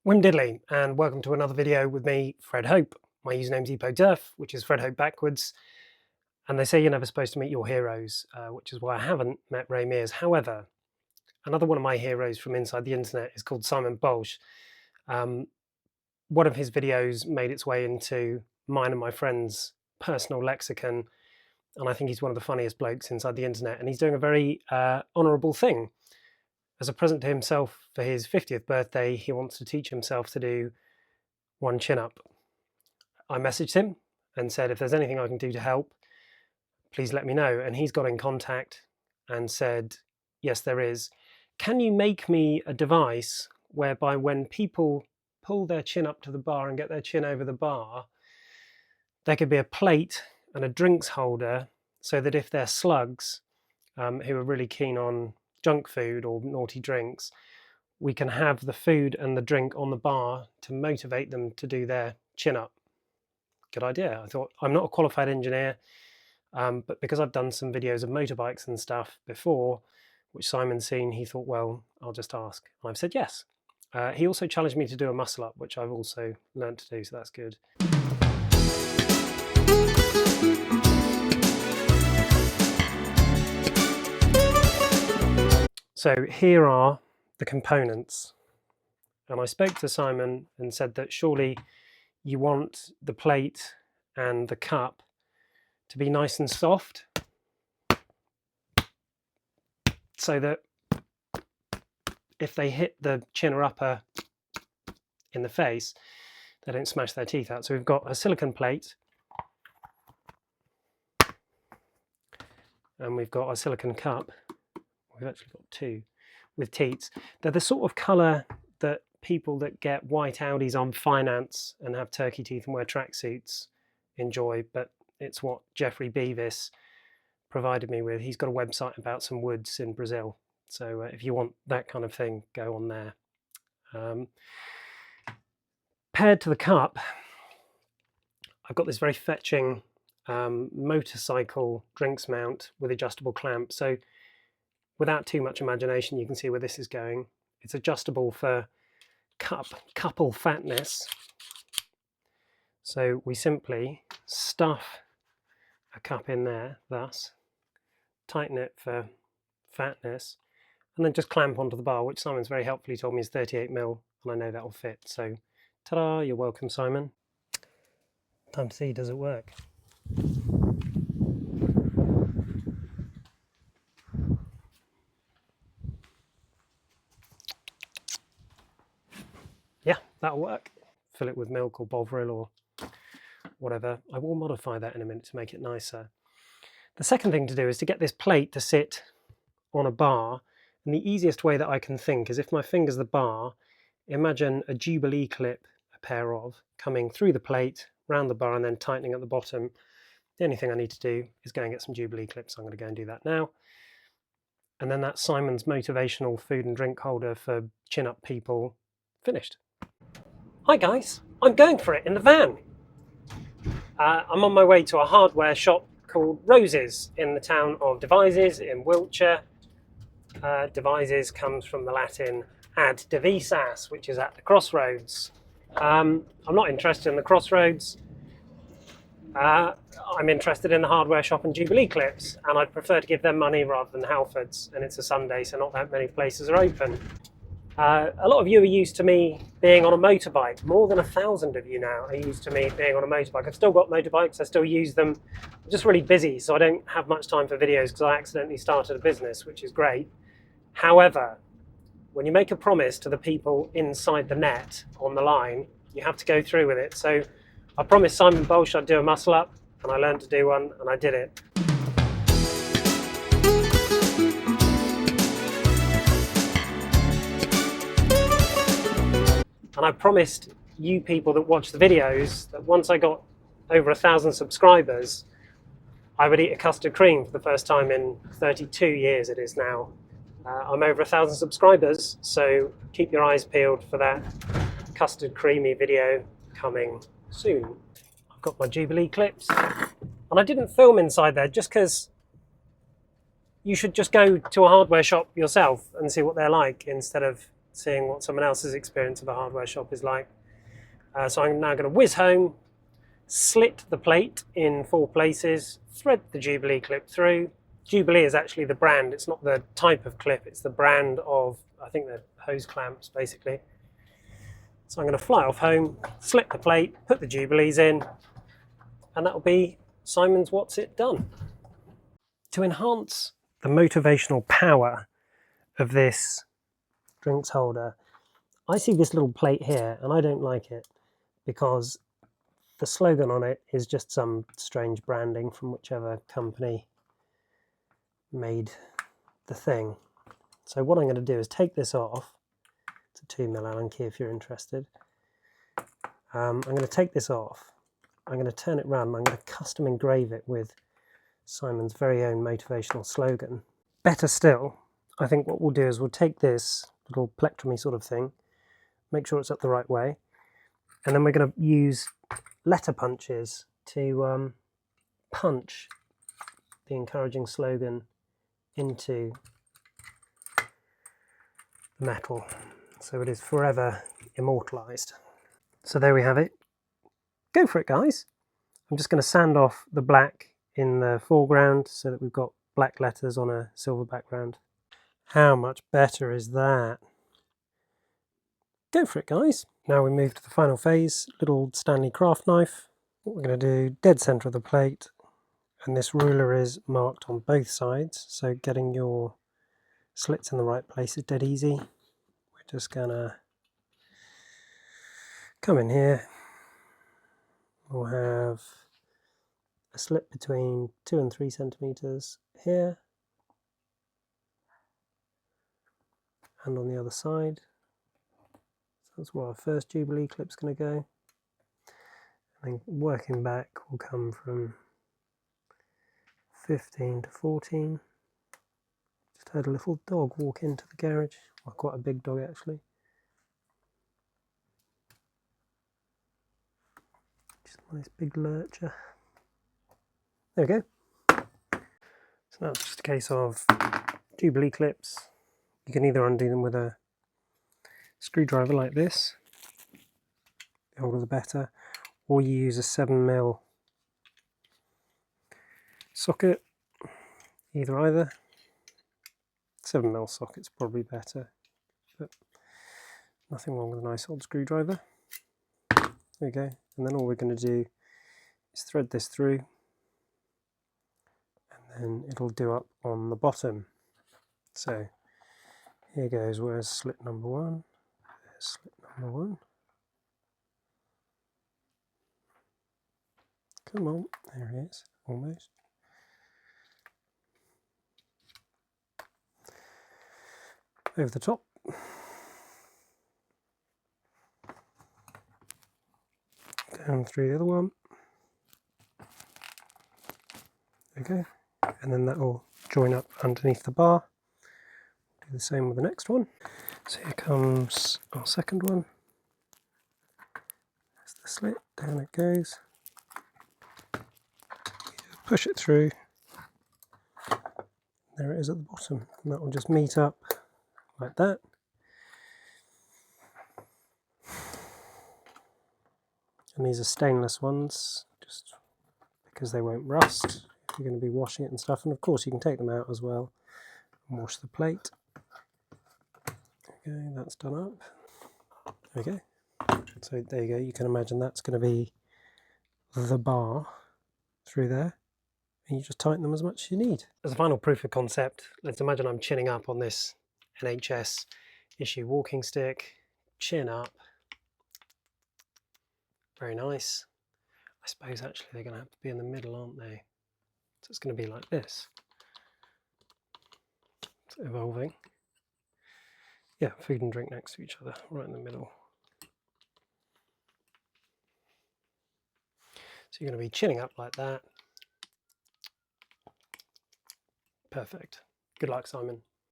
Wim Diddley, and welcome to another video with me, Fred Hope. My username's EpoDurf, which is Fred Hope backwards. And they say you're never supposed to meet your heroes, which is why I haven't met Ray Mears. However, another one of my heroes from inside the internet is called Simon Balch. One of his videos made its way into mine and my friend's personal lexicon, and I think he's one of the funniest blokes inside the internet, and he's doing a very honourable thing. As a present to himself for his 50th birthday, he wants to teach himself to do one chin-up. I messaged him and said, if there's anything I can do to help, please let me know. And he's got in contact and said, yes, there is. Can you make me a device whereby when people pull their chin up to the bar and get their chin over the bar, there could be a plate and a drinks holder so that if they're slugs who are really keen on junk food or naughty drinks, we can have the food and the drink on the bar to motivate them to do their chin up. Good idea. I thought, I'm not a qualified engineer, but because I've done some videos of motorbikes and stuff before, which Simon's seen, he thought, well, I'll just ask. And I've said yes. He also challenged me to do a muscle up, which I've also learned to do, so that's good. So here are the components, and I spoke to Simon and said that surely you want the plate and the cup to be nice and soft so that if they hit the chin or upper in the face, they don't smash their teeth out. So we've got a silicone plate and we've got a silicone cup. We've actually got two with teats. They're the sort of colour that people that get white Audis on finance and have turkey teeth and wear tracksuits enjoy, but it's what Jeffrey Beavis provided me with. He's got a website about some woods in Brazil. So if you want that kind of thing, go on there. Paired to the cup, I've got this very fetching motorcycle drinks mount with adjustable clamp. So without too much imagination, you can see where this is going. It's adjustable for couple fatness. So we simply stuff a cup in there, thus, tighten it for fatness, and then just clamp onto the bar, which Simon's very helpfully told me is 38mm, and I know that'll fit. So, ta-da, you're welcome, Simon. Time to see, does it work? Yeah, that'll work. Fill it with milk or Bovril or whatever. I will modify that in a minute to make it nicer. The second thing to do is to get this plate to sit on a bar, and the easiest way that I can think is if my finger's the bar, imagine a Jubilee clip, a pair of, coming through the plate, round the bar and then tightening at the bottom. The only thing I need to do is go and get some Jubilee clips. I'm going to go and do that now. And then that's Simon's motivational food and drink holder for chin-up people finished. Hi guys, I'm going for it in the van. I'm on my way to a hardware shop called Rose's in the town of Devizes in Wiltshire. Devizes comes from the Latin ad devisas, which is at the crossroads. I'm not interested in the crossroads. I'm interested in the hardware shop and Jubilee clips, and I'd prefer to give them money rather than Halfords, and it's a Sunday, so not that many places are open. A lot of you are used to me being on a motorbike. More than 1,000 of you now are used to me being on a motorbike. I've still got motorbikes, I still use them. I'm just really busy, so I don't have much time for videos because I accidentally started a business, which is great. However, when you make a promise to the people inside the net on the line, you have to go through with it. So I promised Simon Balch I'd do a muscle up, and I learned to do one, and I did it. And I promised you people that watch the videos that once I got over 1,000 subscribers, I would eat a custard cream for the first time in 32 years it is now. I'm over 1,000 subscribers, so keep your eyes peeled for that custard creamy video coming soon. I've got my Jubilee clips, and I didn't film inside there just because you should just go to a hardware shop yourself and see what they're like instead of seeing what someone else's experience of a hardware shop is like. So I'm now going to whiz home, slit the plate in 4 places, thread the Jubilee clip through. Jubilee is actually the brand, it's not the type of clip, it's the brand of, I think they're hose clamps basically. So I'm going to fly off home, slit the plate, put the Jubilees in, and that'll be Simon's What's It done. To enhance the motivational power of this drinks holder, I see this little plate here and I don't like it because the slogan on it is just some strange branding from whichever company made the thing. So what I'm going to do is take this off. It's a 2mm Allen key if you're interested. I'm going to take this off. I'm going to turn it round and I'm going to custom engrave it with Simon's very own motivational slogan. Better still, I think what we'll do is we'll take this little plectrumy sort of thing, make sure it's up the right way, and then we're going to use letter punches to punch the encouraging slogan into the metal, so it is forever immortalised. So there we have it. Go for it, guys. I'm just going to sand off the black in the foreground so that we've got black letters on a silver background. How much better is that? Go for it, guys. Now we move to the final phase, little Stanley craft knife. What we're going to do, dead centre of the plate, and this ruler is marked on both sides, so getting your slits in the right place is dead easy. We're just going to come in here. We'll have a slit between 2 and 3 centimetres here, and on the other side. So that's where our first Jubilee clip's going to go. And working back will come from 15 to 14. Just heard a little dog walk into the garage. Well, quite a big dog actually. Just a nice big lurcher. There we go. So now it's just a case of Jubilee clips. You can either undo them with a screwdriver like this, the older the better, or you use a 7mm socket, either. 7mm socket's probably better, but nothing wrong with a nice old screwdriver. There we go, and then all we're going to do is thread this through, and then it'll do up on the bottom. So here goes, where's slit number 1? There's slit number 1. Come on, there he is, almost. Over the top. Down through the other one. There we go. And then that will join up underneath the bar. Do the same with the next one. So here comes our second one. There's the slit, down it goes. Push it through. There it is at the bottom. And that will just meet up like that. And these are stainless ones, just because they won't rust. You're going to be washing it and stuff. And of course you can take them out as well and wash the plate. Okay, that's done up. There we go. So there you go. You can imagine that's going to be the bar through there. And you just tighten them as much as you need. As a final proof of concept, let's imagine I'm chinning up on this NHS issue walking stick. Chin up. Very nice. I suppose actually they're going to have to be in the middle, aren't they? So it's going to be like this. It's evolving. Yeah, food and drink next to each other, right in the middle. So you're going to be chinning up like that. Perfect. Good luck, Simon.